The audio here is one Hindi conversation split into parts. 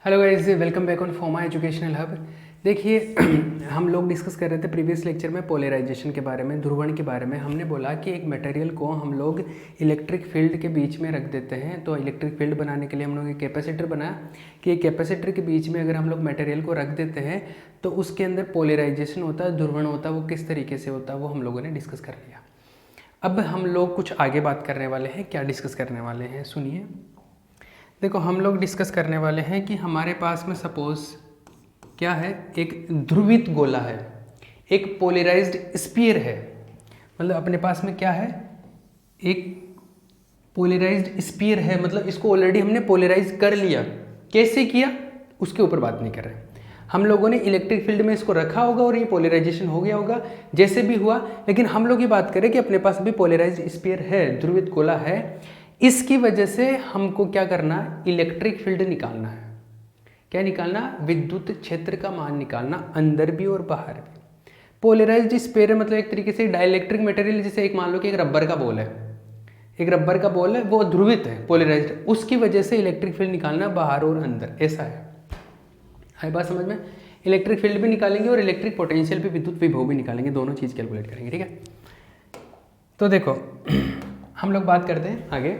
Hello guys, welcome back on Foma educational hub. देखिए हम लोग डिस्कस कर रहे थे प्रीवियस लेक्चर में पोलराइजेशन के बारे में, ध्रुवण के बारे में। हमने बोला कि एक मटेरियल को हम लोग इलेक्ट्रिक फील्ड के बीच में रख देते हैं। तो इलेक्ट्रिक फील्ड बनाने के लिए हम लोग एक कैपेसिटर बनाया कि एक कैपेसिटर के बीच में अगर हम लोग मटेरियल को रख देते हैं तो उसके अंदर पोलराइजेशन होता है, ध्रुवण होता है। वो किस तरीके से होता है वो हम लोगों ने डिस्कस कर लिया। अब हम लोग कुछ आगे बात करने वाले हैं। क्या डिस्कस करने वाले हैं सुनिए। देखो हम लोग डिस्कस करने वाले हैं कि हमारे पास में सपोज क्या है, एक ध्रुवित गोला है, एक पोलराइज्ड स्फीयर है। मतलब अपने पास में क्या है, एक पोलराइज्ड स्फीयर है। मतलब इसको ऑलरेडी हमने पोलराइज कर लिया। कैसे किया उसके ऊपर बात नहीं कर रहे। हम लोगों ने इलेक्ट्रिक फील्ड में इसको रखा होगा और ये पोलराइजेशन हो गया होगा, जैसे भी हुआ। लेकिन हम लोग ये बात करें कि अपने पास अभी पोलराइज्ड स्फीयर है, ध्रुवित गोला है। इसकी वजह से हमको क्या करना है, इलेक्ट्रिक फील्ड निकालना है। क्या निकालना, विद्युत क्षेत्र का मान निकालना, अंदर भी और बाहर भी। पोलराइज्ड स्फीयर मतलब एक तरीके से डाइलेक्ट्रिक मटेरियल। जैसे एक मान लो कि एक रबर का बॉल है, एक रबर का बॉल है, वो ध्रुवित है, पोलराइज्ड। उसकी वजह से इलेक्ट्रिक फील्ड निकालना बाहर और अंदर, ऐसा है बात समझ में। इलेक्ट्रिक फील्ड भी निकालेंगे और इलेक्ट्रिक पोटेंशियल भी, विद्युत विभव भी निकालेंगे, दोनों चीज़ कैलकुलेट करेंगे। ठीक है, तो देखो हम लोग बात करते हैं आगे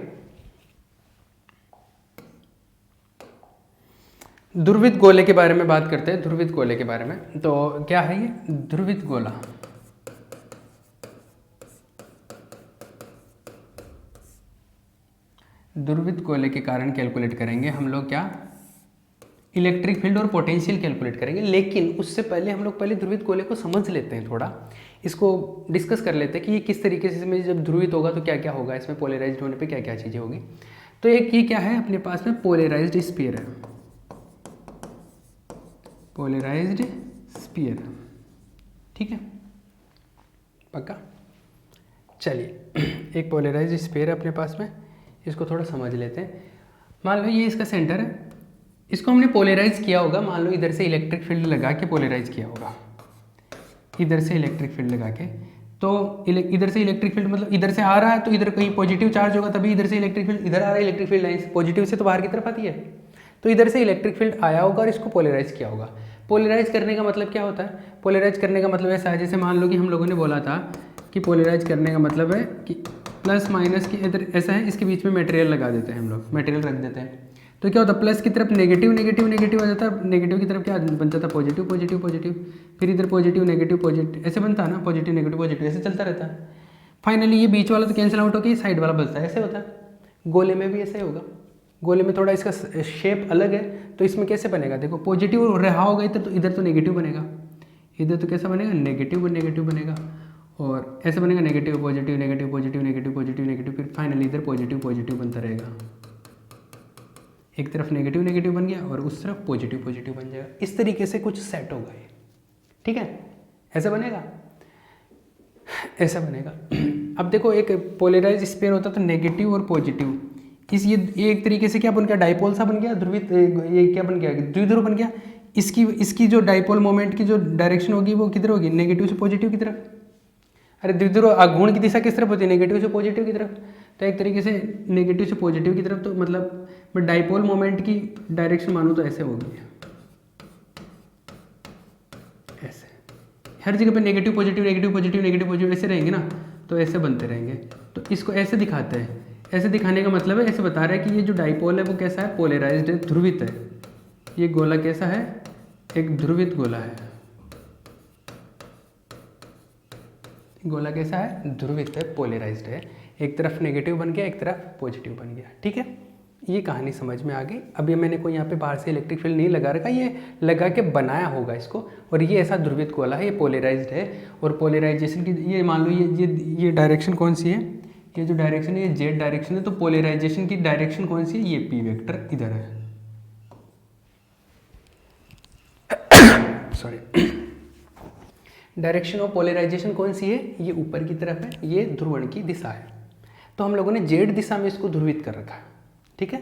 ध्रुवित गोले के बारे में। बात करते हैं ध्रुवित गोले के बारे में। तो क्या है ये ध्रुवित गोला। ध्रुवित गोले के कारण कैलकुलेट करेंगे हम लोग क्या, इलेक्ट्रिक फील्ड और पोटेंशियल कैलकुलेट करेंगे। लेकिन उससे पहले हम लोग पहले ध्रुवित गोले को समझ लेते हैं, थोड़ा इसको डिस्कस कर लेते हैं कि ये किस तरीके से इसमें जब ध्रुवित होगा तो क्या क्या होगा, इसमें पोलराइज्ड होने पे क्या क्या चीज़ें होगी। तो एक ये क्या है, अपने पास में पोलराइज्ड स्फीयर है, पोलराइज्ड स्फीयर। ठीक है, पक्का। चलिए एक पोलराइज्ड स्फीयर है अपने पास में, इसको थोड़ा समझ लेते हैं। मान लो ये इसका सेंटर है, इसको हमने पोलराइज किया होगा। मान लो इधर से इलेक्ट्रिक फील्ड लगा के पोलराइज किया होगा, इधर से इलेक्ट्रिक फील्ड लगा के। तो इधर से इलेक्ट्रिक फील्ड मतलब इधर से आ रहा है तो इधर कहीं पॉजिटिव चार्ज होगा, तभी इधर से इलेक्ट्रिक फील्ड, इधर आ रहा है इलेक्ट्रिक फील्ड लाइन पॉजिटिव से तो बाहर की तरफ आती है। तो इधर से इलेक्ट्रिक फील्ड आया होगा और इसको पोलराइज किया होगा। पोलराइज करने का मतलब क्या होता है, पोलराइज करने का मतलब ऐसा है, जैसे मान लो कि हम लोगों ने बोला था कि पोलराइज करने का मतलब है कि प्लस माइनस की इधर ऐसा है, इसके बीच में मटेरियल लगा देते हैं हम लोग, मटेरियल रख देते हैं। तो क्या होता है, प्लस की तरफ नेगेटिव नेगेटिव नेगेटिव आ जाता है, नेगेटिव की तरफ क्या बन जाता है, पॉजिटिव पॉजिटिव पॉजिटिव, फिर इधर पॉजिटिव नेगेटिव पॉजिटिव, ऐसे बनता है ना, पॉजिटिव नेगेटिव पॉजिटिव, ऐसे चलता रहता है। फाइनली ये बीच वाला तो कैंसिल आउट होकर साइड वाला बचता है, ऐसे होता है। गोले में भी ऐसे होगा, गोले में थोड़ा इसका शेप अलग है। तो इसमें कैसे बनेगा, देखो पॉजिटिव रहा होगा इधर तो नेगेटिव बनेगा, इधर तो कैसा बनेगा, नेगेटिव नेगेटिव बनेगा, और ऐसे बनेगा negative positive negative positive negative positive negative, फिर फाइनली इधर पॉजिटिव पॉजिटिव बनता रहेगा। एक तरफ नेगेटिव नेगेटिव बन गया और उस तरफ पॉजिटिव पॉजिटिव बन जाएगा। इस तरीके से कुछ सेट होगा ये। ठीक है, ऐसा बनेगा, ऐसा बनेगा। अब देखो एक पोलराइज स्फीयर होता तो नेगेटिव और पॉजिटिव, इस ये एक तरीके से क्या बन गया, डाइपोल सा बन गया, ध्रुवित, ये क्या बन गया, द्विध्रुव बन गया। इसकी जो डाइपोल मोमेंट की जो डायरेक्शन होगी वो किधर होगी, नेगेटिव से पॉजिटिव की तरफ। अरे द्विध्रुव घूर्ण की दिशा किस तरफ होती है, नेगेटिव से पॉजिटिव की तरफ। तो एक तरीके से नेगेटिव से पॉजिटिव की तरफ, तो मतलब मैं डाइपोल मोमेंट की डायरेक्शन मानूँ तो ऐसे होगी, ऐसे हर जगह पे negative positive negative positive negative positive ऐसे रहेंगे ना, तो ऐसे बनते रहेंगे। तो इसको ऐसे दिखाते हैं। ऐसे दिखाने का मतलब है, ऐसे बता रहा है कि ये जो डाइपोल है वो कैसा है, पोलराइज्ड है, ध्रुवित है। ये गोला कैसा है, एक ध्रुवित गोला है। गोला कैसा है, ध्रुवित है, पोलराइज्ड है। एक तरफ नेगेटिव बन गया, एक तरफ पॉजिटिव बन गया। ठीक है, ये कहानी समझ में आ गई। अभी मैंने कोई यहाँ पे बाहर से इलेक्ट्रिक फील्ड नहीं लगा रखा, ये लगा के बनाया होगा इसको। और ये ऐसा ध्रुवित गोला है, ये पोलराइज्ड है। और पोलराइजेशन की ये मान लो ये डायरेक्शन कौन सी है, ये जो डायरेक्शन है ये जेड डायरेक्शन है। तो पोलराइजेशन की डायरेक्शन कौन सी है, ये पी वेक्टर इधर है। सॉरी, डायरेक्शन ऑफ पोलराइजेशन कौन सी है, ये ऊपर की तरफ है, ये ध्रुवण की दिशा है। तो हम लोगों ने जेड दिशा में इसको ध्रुवित कर रखा है। ठीक है,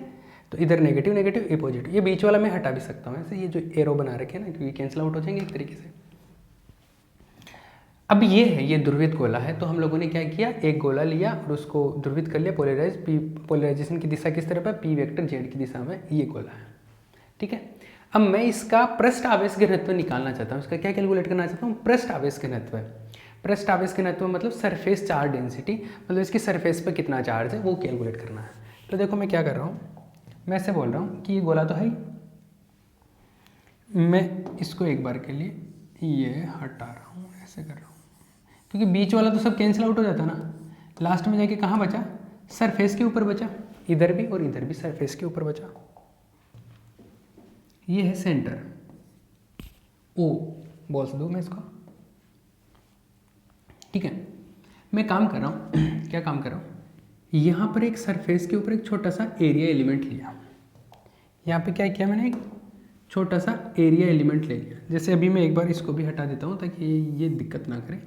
तो इधर नेगेटिव नेगेटिव, ये पॉजिटिव। ये बीच वाला मैं हटा भी सकता हूँ ऐसे, ये जो एरो बना रखे हैं ना, क्योंकि कैंसिल आउट हो जाएंगे एक तरीके से। अब ये है, ये ध्रुवित गोला है। तो हम लोगों ने क्या किया, एक गोला लिया और उसको ध्रुवित कर लिया, पोलराइजेशन की दिशा किस तरफ है, पी वेक्टर जेड की दिशा में, ये गोला है। ठीक है। अब मैं इसका पृष्ठ आवेश घनत्व निकालना चाहता हूँ, इसका क्या कैलकुलेट करना चाहता हूँ, पृष्ठ आवेश घनत्व। पृष्ठ आवेश घनत्व मतलब सरफेस चार्ज डेंसिटी, मतलब इसकी सरफेस पर कितना चार्ज है वो कैलकुलेट करना है। तो देखो मैं क्या कर रहा हूँ, मैं ऐसे बोल रहा हूँ कि ये गोला तो है ही, मैं इसको एक बार के लिए ये हटा रहा हूँ, ऐसे कर रहा हूँ, क्योंकि बीच वाला तो सब कैंसिल आउट हो जाता ना, लास्ट में जाके कहाँ बचा, सरफेस के ऊपर बचा, इधर भी और इधर भी सरफेस के ऊपर बचा। ये है सेंटर ओ, बॉल्स दूँ मैं इसको, ठीक है। मैं काम कर रहा हूँ क्या काम कर रहा हूँ, यहाँ पर एक सरफेस के ऊपर एक छोटा सा एरिया एलिमेंट लिया, यहाँ पे क्या किया मैंने, एक छोटा सा एरिया एलिमेंट ले लिया। जैसे अभी मैं एक बार इसको भी हटा देता हूँ ताकि ये दिक्कत ना करे,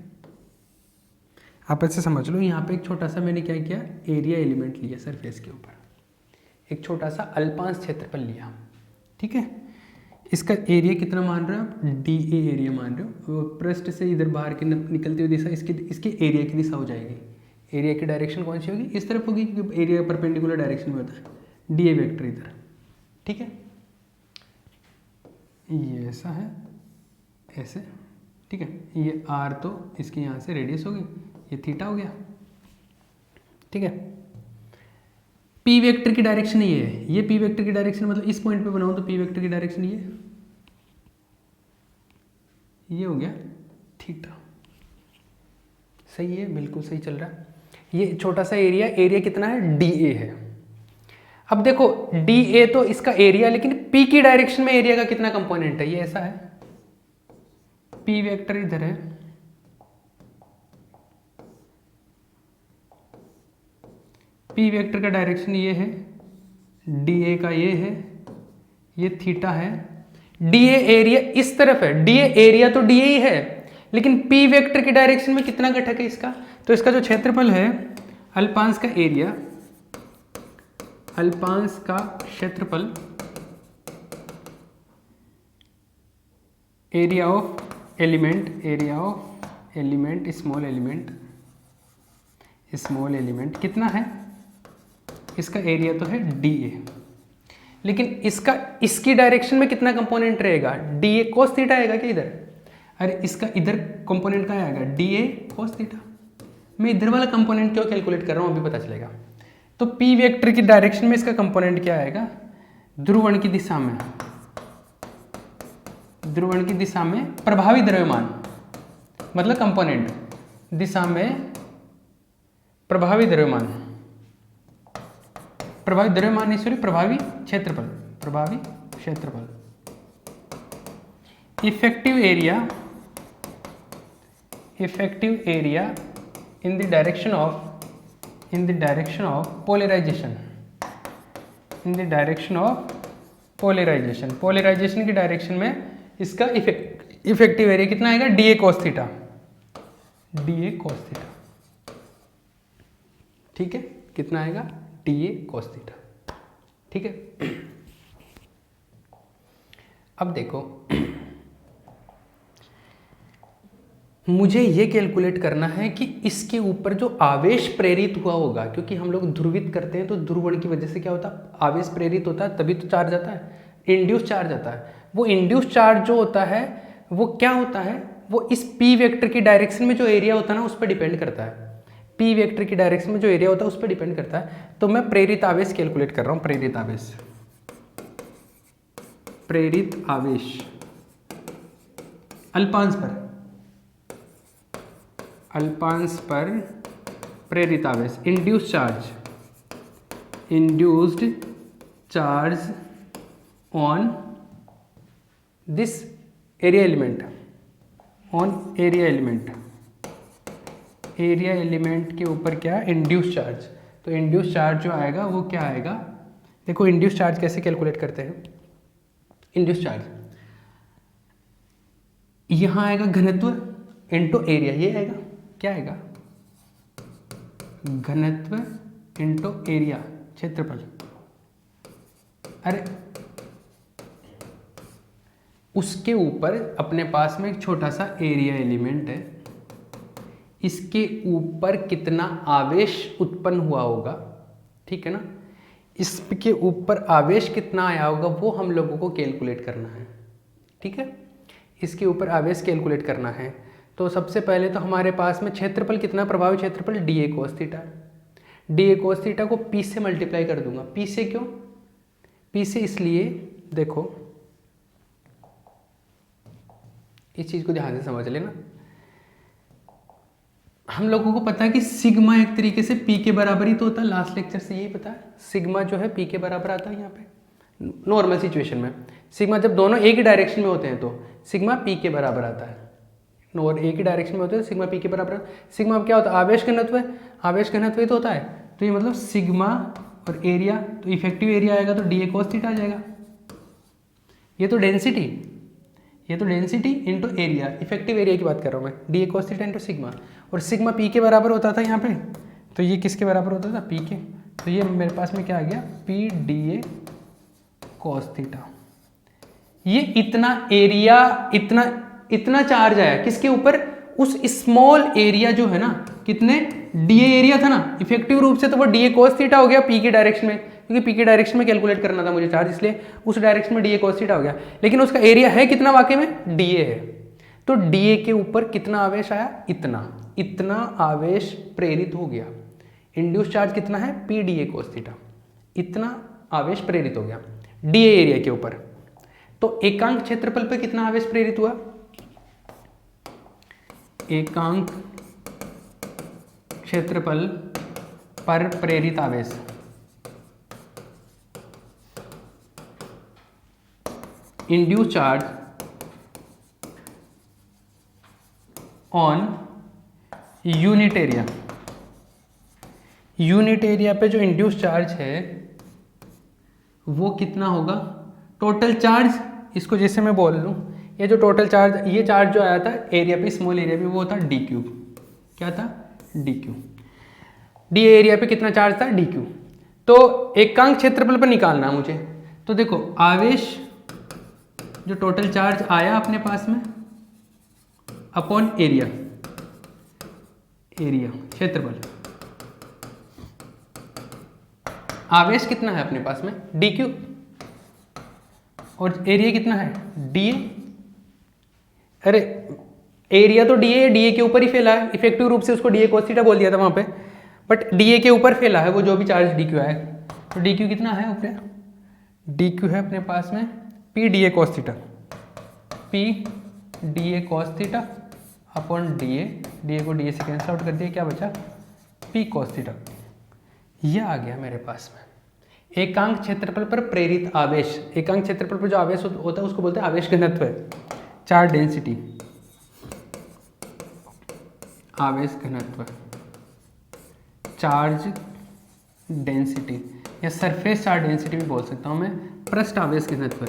आप ऐसे समझ लो, यहाँ पे एक छोटा सा मैंने क्या किया, एरिया एलिमेंट लिया सरफेस के ऊपर, एक छोटा सा अल्पांश क्षेत्रफल लिया, ठीक है। इसका एरिया कितना मान रहे हो आप, डी ए एरिया मान रहे हो, पृष्ठ से इधर बाहर की निकलती हुई दिशा इसके एरिया की दिशा हो जाएगी। एरिया की डायरेक्शन कौन सी होगी, इस तरफ होगी, क्योंकि एरिया परपेंडिकुलर डायरेक्शन में होता है, डी ए वेक्टर इधर, ठीक है। ये ऐसा है, ऐसे, ठीक है। ये आर तो इसके यहाँ से रेडियस होगी, ये थीटा हो गया, ठीक है। पी वेक्टर की डायरेक्शन ये है, ये पी वेक्टर की डायरेक्शन मतलब इस पॉइंट पे बनाऊं तो पी वेक्टर की डायरेक्शन ये हो गया थीटा, सही है, बिल्कुल सही चल रहा है। ये छोटा सा एरिया, एरिया कितना है, डी ए है। अब देखो डी ए तो इसका एरिया, लेकिन पी की डायरेक्शन में एरिया का कितना कंपोनेंट है, ये ऐसा है, पी वेक्टर इधर है, पी वेक्टर का डायरेक्शन ये है, डी ए का ये है, ये थीटा है, डी ए एरिया इस तरफ है, डी ए एरिया तो डी ए ही है, लेकिन पी वेक्टर की डायरेक्शन में कितना घटक है इसका, तो इसका जो क्षेत्रफल है, अल्पांश का एरिया, अल्पांश का क्षेत्रफल, area of element, area of element, small element, small element कितना है, इसका एरिया तो है डी ए, लेकिन इसका इसकी डायरेक्शन में कितना कंपोनेंट रहेगा, डी ए कोस थीटा आएगा क्या इधर, अरे इसका इधर कंपोनेंट कहाँ आएगा, डी ए कोस थीटा। मैं इधर वाला कंपोनेंट क्यों कैलकुलेट कर रहा हूँ अभी पता चलेगा। तो पी वेक्टर की डायरेक्शन में इसका कंपोनेंट क्या आएगा, ध्रुवण की दिशा में, ध्रुवण की दिशा में प्रभावी द्रव्यमान, मतलब कंपोनेंट दिशा में प्रभावी द्रव्यमान, प्रभावी द्रव्यमान नहीं सॉरी, प्रभावी क्षेत्रफल, प्रभावी क्षेत्रफल, effective area, effective area in the direction of, in the direction of polarization, in the direction of polarization, polarization की डायरेक्शन में इसका इफेक्टिव एरिया कितना आएगा, D A cos theta, D A cos theta, ठीक है, कितना आएगा, डी ए कोस थीटा, ठीक है। अब देखो मुझे ये कैलकुलेट करना है कि इसके ऊपर जो आवेश प्रेरित हुआ होगा, क्योंकि हम लोग ध्रुवित करते हैं तो ध्रुवण की वजह से क्या होता है, आवेश प्रेरित होता है, तभी तो चार्ज आता है, इंड्यूस चार्ज आता है। वो इंड्यूस चार्ज जो होता है वो क्या होता है, वो इस पी वेक्टर की डायरेक्शन में जो एरिया होता है ना उस पर डिपेंड करता है, पी वेक्टर की डायरेक्शन में जो एरिया होता है उस पर डिपेंड करता है। तो मैं प्रेरित आवेश कैलकुलेट कर रहा हूँ, प्रेरित आवेश, प्रेरित आवेश अल्पांश पर, अल्पांश पर प्रेरित आवेश, induced charge, induced charge on this area element, on area element, area element के ऊपर क्या, इंड्यूस चार्ज। तो इंड्यूस चार्ज जो आएगा वो क्या आएगा, देखो इंड्यूस चार्ज कैसे कैलकुलेट करते हैं, इंड्यूस चार्ज यहाँ आएगा घनत्व इनटू एरिया, ये आएगा क्या आएगा, घनत्व इनटू एरिया, क्षेत्रफल। अरे उसके ऊपर अपने पास में एक छोटा सा एरिया एलिमेंट है, इसके ऊपर कितना आवेश उत्पन्न हुआ होगा, ठीक है ना, इसके ऊपर आवेश कितना आया होगा वो हम लोगों को कैलकुलेट करना है। ठीक है, इसके ऊपर आवेश कैलकुलेट करना है। तो सबसे पहले तो हमारे पास में क्षेत्रफल कितना, प्रभावी क्षेत्रफल dA cos theta. dA cos theta को P से मल्टीप्लाई कर दूंगा। P से क्यों? P से इसलिए, देखो इस चीज़ को ध्यान से समझ लेना। हम लोगों को पता है कि सिग्मा एक तरीके से P के बराबर ही तो होता है, लास्ट लेक्चर से यही पता है। सिग्मा जो है P के बराबर आता है यहाँ पे नॉर्मल सिचुएशन में। सिग्मा जब दोनों एक ही डायरेक्शन में होते हैं तो सिग्मा P के बराबर आता है। और एक ही डायरेक्शन में होते हैं सिग्मा P के बराबर। सिग्मा क्या होता है? आवेश घनत्व है। आवेश घनत्व ही तो होता है। तो ये मतलब सिग्मा और एरिया, तो इफेक्टिव एरिया आएगा तो dA cos थीटा आ जाएगा। ये तो डेंसिटी, ये तो density into area, effective area की बात कर रहा हूँ मैं। dA cos theta into sigma, और सिग्मा P के बराबर होता था यहाँ पे, तो ये किसके बराबर होता था? P के। तो ये मेरे पास में क्या आ गया? P dA cos theta. ये इतना एरिया, इतना चार्ज आया किसके ऊपर? उस स्मॉल एरिया जो है ना, कितने dA एरिया था ना, इफेक्टिव रूप से तो वो dA cos थीटा हो गया P के डायरेक्शन में, क्योंकि P के डायरेक्शन में कैलकुलेट करना था मुझे चार्ज, इसलिए उस डायरेक्शन में dA cos थीटा हो गया। लेकिन उसका एरिया है कितना वाकई में? dA है। तो dA के ऊपर कितना आवेश आया? इतना आवेश प्रेरित हो गया। इंड्यूस चार्ज कितना है? P dA cos theta. इतना आवेश प्रेरित हो गया dA एरिया के ऊपर। तो एकांक क्षेत्रफल पर कितना आवेश प्रेरित हुआ? एकांक क्षेत्रफल पर प्रेरित आवेश induce charge on unit area. Unit area पे जो इंड्यूस चार्ज है वो कितना होगा? टोटल चार्ज, इसको जैसे मैं बोल लूँ, ये जो टोटल चार्ज, ये चार्ज जो आया था एरिया पे, स्मॉल एरिया पे, वो था d3। क्या था? d3। डी एरिया पे कितना चार्ज था? d3। तो एकांक क्षेत्रफल पर निकालना है मुझे। तो देखो आवेश जो टोटल चार्ज आया अपने पास में अपॉन एरिया, क्षेत्रफल, आवेश कितना है अपने पास में? d3, और एरिया कितना है? dA। अरे एरिया तो dA है, dA के ऊपर ही फैला है, इफेक्टिव रूप से उसको dA cos थीटा बोल दिया था वहां पे, बट dA के ऊपर फैला है वो जो भी चार्ज dQ आया। तो dQ कितना है ऊपर? dQ है अपने पास में P dA cos theta, P dA cos theta upon dA को dA से कैंसिल आउट कर दिया, क्या बचा? P cos theta. यह आ गया मेरे पास में एकांक क्षेत्रफल पर प्रेरित आवेश। एकांक क्षेत्रफल पर जो आवेश होता है उसको बोलते हैं आवेश घनत्व, चार्ज डेंसिटी, आवेश घनत्व, चार्ज डेंसिटी, या सरफेस चार्ज डेंसिटी भी बोल सकता हूं मैं। पृष्ठ आवेश घनत्व,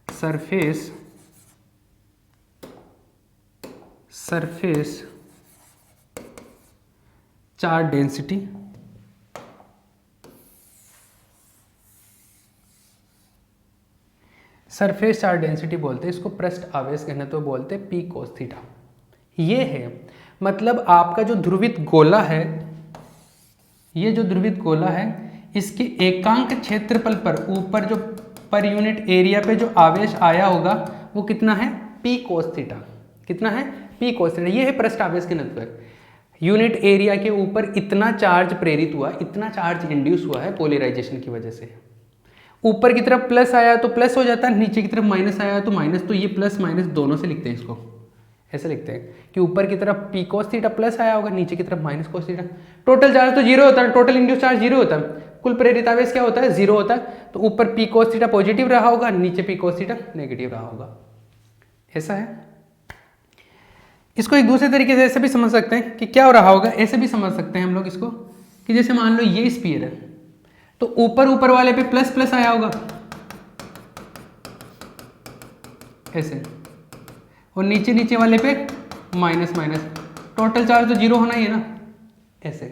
surface charge density, surface charge density बोलते हैं इसको, पृष्ठ आवेश घनत्व बोलते हैं, P cos थीटा। ये है, मतलब आपका जो ध्रुवित गोला है, ये जो ध्रुवित गोला है, इसके एकांक क्षेत्रफल पर ऊपर जो पर यूनिट एरिया पे जो आवेश आया होगा वो कितना है? P cos theta. कितना है? P cos theta. ये है पृष्ठ आवेश घनत्व। यूनिट एरिया के ऊपर इतना चार्ज प्रेरित हुआ, इतना चार्ज इंड्यूस हुआ है पोलराइजेशन की वजह से। ऊपर की तरफ प्लस आया तो प्लस हो जाता है, नीचे की तरफ माइनस आया तो माइनस। तो ये प्लस माइनस दोनों से लिखते हैं इसको, ऐसे लिखते हैं कि ऊपर की तरफ P cos थीटा प्लस आया होगा, नीचे की तरफ minus cos theta. Total charge तो जीरो होता है, टोटल इंड्यूस चार्ज जीरो होता है, कुल प्रेरित आवेश क्या होता है? जीरो होता है। तो ऊपर P cos थीटा पॉजिटिव रहा होगा, नीचे P cos थीटा नेगेटिव रहा होगा। ऐसा है। इसको एक दूसरे तरीके से ऐसे भी समझ सकते हैं कि क्या हो रहा होगा, ऐसे भी समझ सकते हैं हम लोग इसको कि जैसे मान लो ये स्फीयर है, तो ऊपर वाले पे प्लस प्लस आया होगा ऐसे, और नीचे वाले पे माइनस माइनस। टोटल चार्ज तो जीरो होना ही है ना, ऐसे।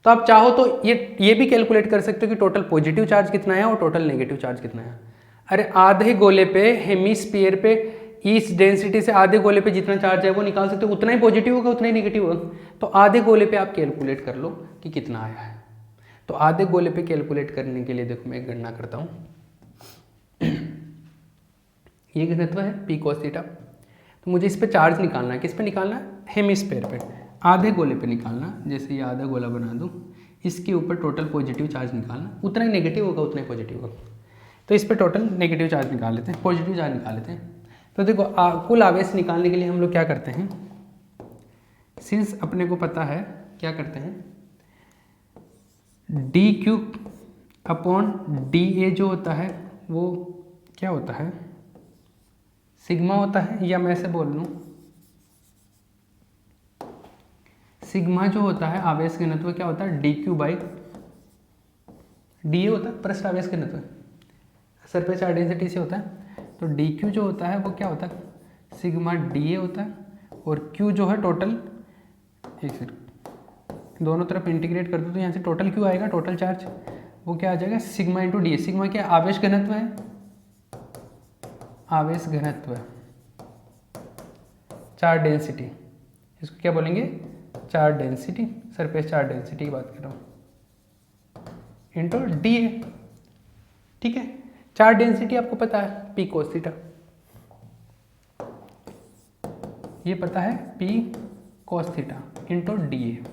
तो आप चाहो तो ये भी कैलकुलेट कर सकते हो कि टोटल पॉजिटिव चार्ज कितना है और टोटल नेगेटिव चार्ज कितना है। अरे आधे गोले पे, हेमिस्फीयर पे, इस डेंसिटी से आधे गोले पे जितना चार्ज है वो निकाल सकते हो, उतना ही पॉजिटिव होगा उतना ही नेगेटिव होगा। तो आधे गोले पे आप कैलकुलेट कर लो कि कितना आया है। तो आधे गोले पे कैलकुलेट करने के लिए देखो मैं एक गणना करता हूँ। ये घनत्व है पी cos थीटा। तो मुझे इस पे चार्ज निकालना है, किस पे निकालना है? हेमिस्फेयर पे, आधे गोले पे निकालना। जैसे ये आधा गोला बना दूँ, इसके ऊपर टोटल पॉजिटिव चार्ज निकालना, उतना ही नेगेटिव होगा उतना ही पॉजिटिव होगा। तो इस पे टोटल नेगेटिव चार्ज निकाल लेते हैं, पॉजिटिव चार्ज निकाल लेते हैं। तो देखो कुल आवेश निकालने के लिए हम लोग क्या करते हैं, सिंस अपने को पता है क्या करते हैं, D Q upon D A जो होता है वो क्या होता है, सिग्मा होता है। या मैं ऐसे बोल लूँ, सिग्मा जो होता है आवेश घनत्व क्या होता है, D Q by D A होता है, पृष्ठ आवेश घनत्व, सरफेस चार्ज डेंसिटी से होता है। तो डी क्यू जो होता है वो क्या होता है, सिग्मा डी ए होता है। और क्यू जो है टोटल, एक सेकंड, दोनों तरफ इंटीग्रेट कर दो तो यहाँ से टोटल क्यू आएगा, टोटल चार्ज वो क्या आ जाएगा, sigma into D A. Sigma क्या आवेश घनत्व है, आवेश घनत्व, चार्ज डेंसिटी, इसको क्या बोलेंगे, charge density, surface charge density की बात कर रहा हूँ, इंटू डी ए। ठीक है, चार्ज डेंसिटी आपको पता है पी cos थीटा, ये पता है P cos theta into D A.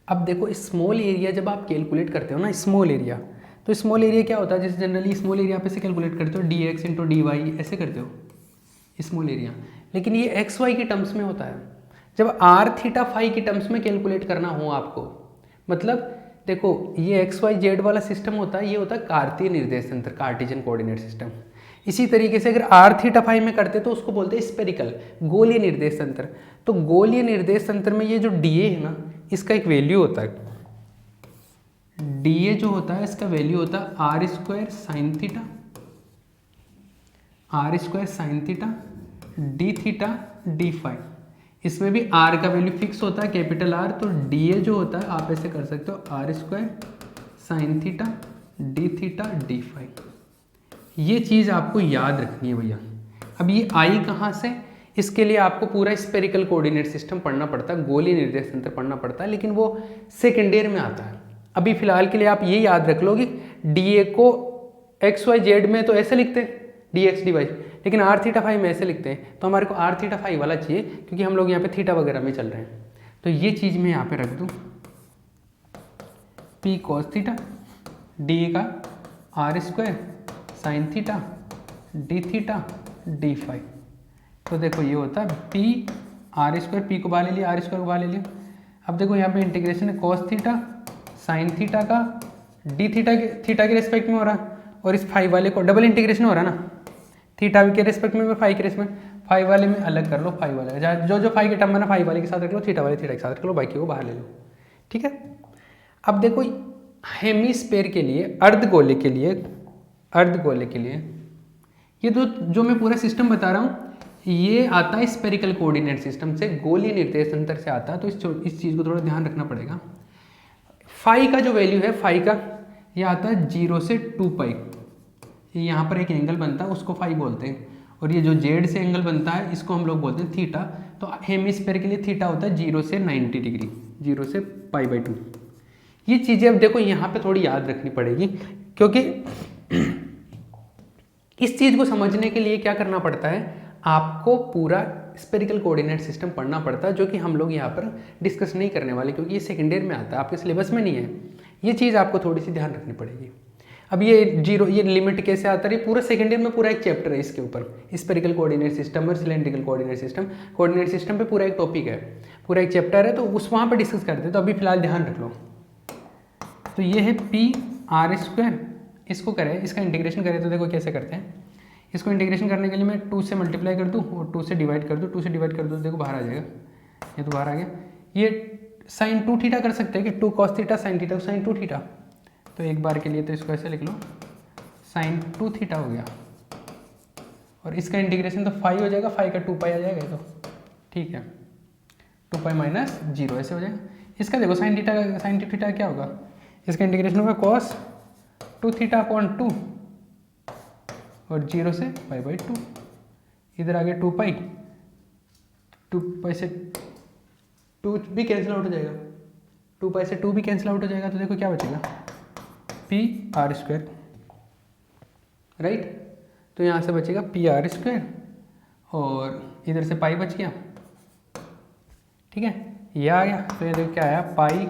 अब देखो स्मॉल एरिया जब आप कैलकुलेट करते हो ना, स्मॉल एरिया, तो स्मॉल एरिया क्या होता है, जैसे जनरली स्मॉल एरिया पे से कैलकुलेट करते हो D X into D Y, ऐसे करते हो स्मॉल एरिया। लेकिन ये एक्स वाई की टर्म्स में होता है। जब आर थीटा फाई की टर्म्स में कैलकुलेट करना हो आपको, मतलब देखो ये एक्स वाई जेड वाला सिस्टम होता है, ये होता है कार्तीय निर्देश तंत्र, कार्टेशियन कोऑर्डिनेट सिस्टम। इसी तरीके से अगर आर थीटा फाई में करते तो उसको बोलते हैं स्पेरिकल, गोलीय निर्देश तंत्र। तो गोलीय निर्देश तंत्र में ये जो डी ए है ना, इसका एक वैल्यू होता है, डी ए जो होता है इसका वैल्यू होता है R square sine theta, R square sine theta D theta D phi. इसमें भी आर का वैल्यू फिक्स होता है, कैपिटल आर। तो डी ए जो होता है आप ऐसे कर सकते हो, R square sine theta D theta D phi. ये चीज़ आपको याद रखनी है भैया। अब ये आई कहाँ से, इसके लिए आपको पूरा स्पेरिकल कोऑर्डिनेट सिस्टम पढ़ना पड़ता है, गोलीय निर्देश तंत्र पढ़ना पड़ता है, लेकिन वो सेकेंड ईयर में आता है। अभी फिलहाल के लिए आप ये याद रख लो कि डी ए को एक्स वाई जेड में तो ऐसे लिखते हैं डी एक्स डी वाई, लेकिन आर थीटा फाई में ऐसे लिखते हैं। तो हमारे को आर थीटा फाई वाला चाहिए, क्योंकि हम लोग यहाँ पे थीटा वगैरह में चल रहे हैं। तो ये चीज़ मैं यहाँ पे रख दूँ, पी cos थीटा डी का R square sine theta D theta D phi. तो देखो ये होता है पी आर स्क्वायर, पी को बाहर ले लिया, आर स्क्वायर को बाहर ले लिया। अब देखो यहाँ पे इंटीग्रेशन है cos थीटा साइन थीटा का डी थीटा के रिस्पेक्ट में हो रहा है, और इस फाई वाले को डबल इंटीग्रेशन हो रहा है ना, थीटा के रिस्पेक्ट में, फाई के रिस्पेक्ट में। फाई वाले में अलग कर लो, फाई वाले जो फाई के टर्म है ना, फाई वाले के साथ रख लो, थीटा वाले थीटा के साथ रख लो, बाकी को बाहर ले लो। ठीक है, अब देखो हेमिस्फेयर के लिए, अर्धगोले के लिए, अर्धगोले के लिए ये जो मैं पूरा सिस्टम बता रहा हूँ, ये आता है स्पेरिकल कोऑर्डिनेट सिस्टम से, गोलीय निर्देश तंत्र से आता है। तो इस चीज़ को थोड़ा ध्यान रखना पड़ेगा। फाई का जो वैल्यू है, फाई का ये आता है 0 से 2 पाई। यहाँ पर एक एंगल बनता है, उसको फाई बोलते हैं। और ये जो जेड से एंगल बनता है, इसको हम लोग बोलते हैं थीटा। तो हेमिस्फेयर के लिए थीटा होता है 0 से 90 डिग्री, 0 से π/2। ये चीज़ें अब देखो यहाँ पे थोड़ी याद रखनी पड़ेगी, क्योंकि इस चीज़ को समझने के लिए क्या करना पड़ता है, आपको पूरा स्पेरिकल कोऑर्डिनेट सिस्टम पढ़ना पड़ता है, जो कि हम लोग यहाँ पर डिस्कस नहीं करने वाले, क्योंकि ये सेकेंड ईयर में आता है, आपके सिलेबस में नहीं है। ये चीज़ आपको थोड़ी सी ध्यान रखनी पड़ेगी। अब ये ये लिमिट कैसे आता है, ये पूरा सेकेंड ईयर में पूरा एक चैप्टर है इसके ऊपर, स्पेरिकल कोऑर्डिनेट सिस्टम और cylindrical coordinate system. Coordinate system पे पूरा एक टॉपिक है, पूरा एक चैप्टर है, तो उस वहाँ पर डिस्कस करते हैं। तो अभी फिलहाल ध्यान रख लो। तो ये है पी आर स्क्वायर, इसको करें, इसका इंटीग्रेशन करें तो देखो कैसे करते हैं। इसको इंटीग्रेशन करने के लिए मैं 2 से मल्टीप्लाई कर दूँ और 2 से डिवाइड कर दूँ, 2 से डिवाइड कर दूँ तो देखो बाहर आ जाएगा, ये तो बाहर आ गया। ये साइन 2 थीटा कर सकते हैं कि 2 cos theta sine theta sine 2 theta. तो एक बार के लिए तो इसको ऐसे लिख लो, साइन 2 थीटा हो गया, और इसका इंटीग्रेशन तो फाई हो जाएगा, फाई का 2 पाई आ जाएगा। तो ठीक है, 2 पाई माइनस 0 ऐसे हो जाएगा। इसका देखो साइन थीटा क्या होगा, इसका इंटीग्रेशन होगा cos 2 थीटा अपॉन 2 और 0 से π/2। इधर आ गया 2 पाई, 2 पाई से 2 भी कैंसिल आउट हो जाएगा, 2 पाई से 2 भी कैंसिल आउट हो जाएगा, तो देखो क्या बचेगा, पी आर स्क्वायर, राइट। तो यहाँ से बचेगा पी आर स्क्वायर और इधर से पाई बच गया, ठीक है, ये आ गया। तो ये देखो क्या आया, पाई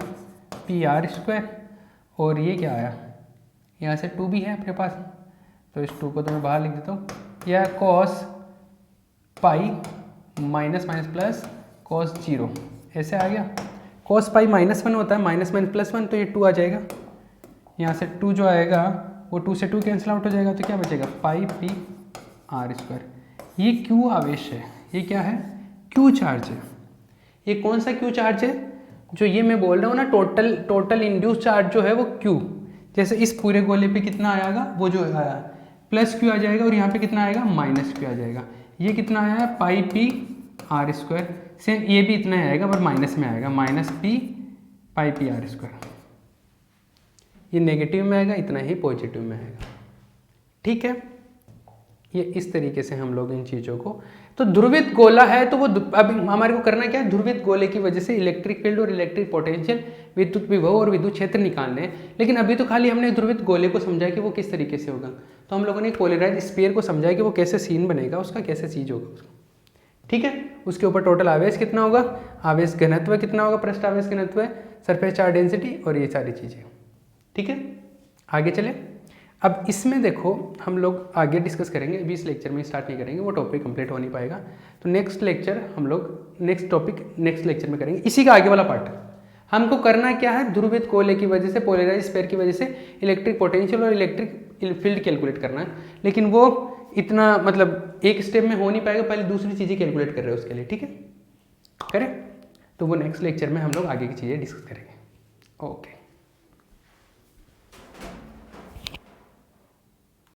पी आर स्क्वायर, और ये क्या आया, यहाँ से 2 भी है अपने पास, तो इस 2 को तो मैं बाहर लिख देता हूँ, यह cos pi minus minus plus cos 0 ऐसे आ गया। कॉस पाई -1 होता है, माइनस माइनस प्लस 1, तो ये 2 आ जाएगा। यहाँ से 2 जो आएगा वो 2 से 2 कैंसिल आउट हो जाएगा, तो क्या बचेगा, पाई पी आर स्क्वायर। ये क्यू आवेश है, ये क्या है, क्यू चार्ज है। ये कौन सा क्यू चार्ज है, जो ये मैं बोल रहा हूँ ना, टोटल इंड्यूस चार्ज जो है वो क्यू, जैसे इस पूरे गोले पे कितना आएगा, वो जो आया प्लस क्यू आ जाएगा, और यहाँ पे कितना आएगा, माइनस क्यू आ जाएगा। ये कितना आया, पाई पी आर स्क्वायर, सेम ये भी इतना आएगा पर माइनस में आएगा, माइनस पी पाई पी आर स्क्वायर। ये नेगेटिव में आएगा, इतना ही पॉजिटिव में आएगा, ठीक है। ये इस तरीके से हम लोग इन चीज़ों को, तो ध्रुवित गोला है तो वो अब हमारे को करना क्या है, ध्रुवित गोले की वजह से इलेक्ट्रिक फील्ड और इलेक्ट्रिक पोटेंशियल, विद्युत विभव और विद्युत क्षेत्र निकालने हैं। लेकिन अभी तो खाली हमने ध्रुवित गोले को समझा कि वो किस तरीके से होगा, तो हम लोगों ने पोलराइज स्फीयर को समझा कि वो कैसे सीन बनेगा, उसका कैसे चीज होगा उसका, ठीक है। उसके ऊपर टोटल आवेश कितना होगा, आवेश घनत्व कितना होगा, पृष्ठ आवेश घनत्व, सरफेस चार्ज डेंसिटी, और ये सारी चीज़ें, ठीक है। आगे चले, अब इसमें देखो हम लोग आगे डिस्कस करेंगे, अभी इस लेक्चर में स्टार्ट नहीं करेंगे, वो टॉपिक कंप्लीट हो नहीं पाएगा, तो नेक्स्ट लेक्चर हम लोग नेक्स्ट टॉपिक नेक्स्ट लेक्चर में करेंगे। इसी का आगे वाला पार्ट हमको करना क्या है, ध्रुवित गोले की वजह से, पोलराइज स्फीयर की वजह से इलेक्ट्रिक पोटेंशियल और इलेक्ट्रिक फील्ड कैलकुलेट करना है। लेकिन वो इतना मतलब एक स्टेप में हो नहीं पाएगा, पहले दूसरी चीज़ें कैलकुलेट कर रहे हैं उसके लिए, ठीक है, करें। तो वो नेक्स्ट लेक्चर में हम लोग आगे की चीज़ें डिस्कस करेंगे। ओके।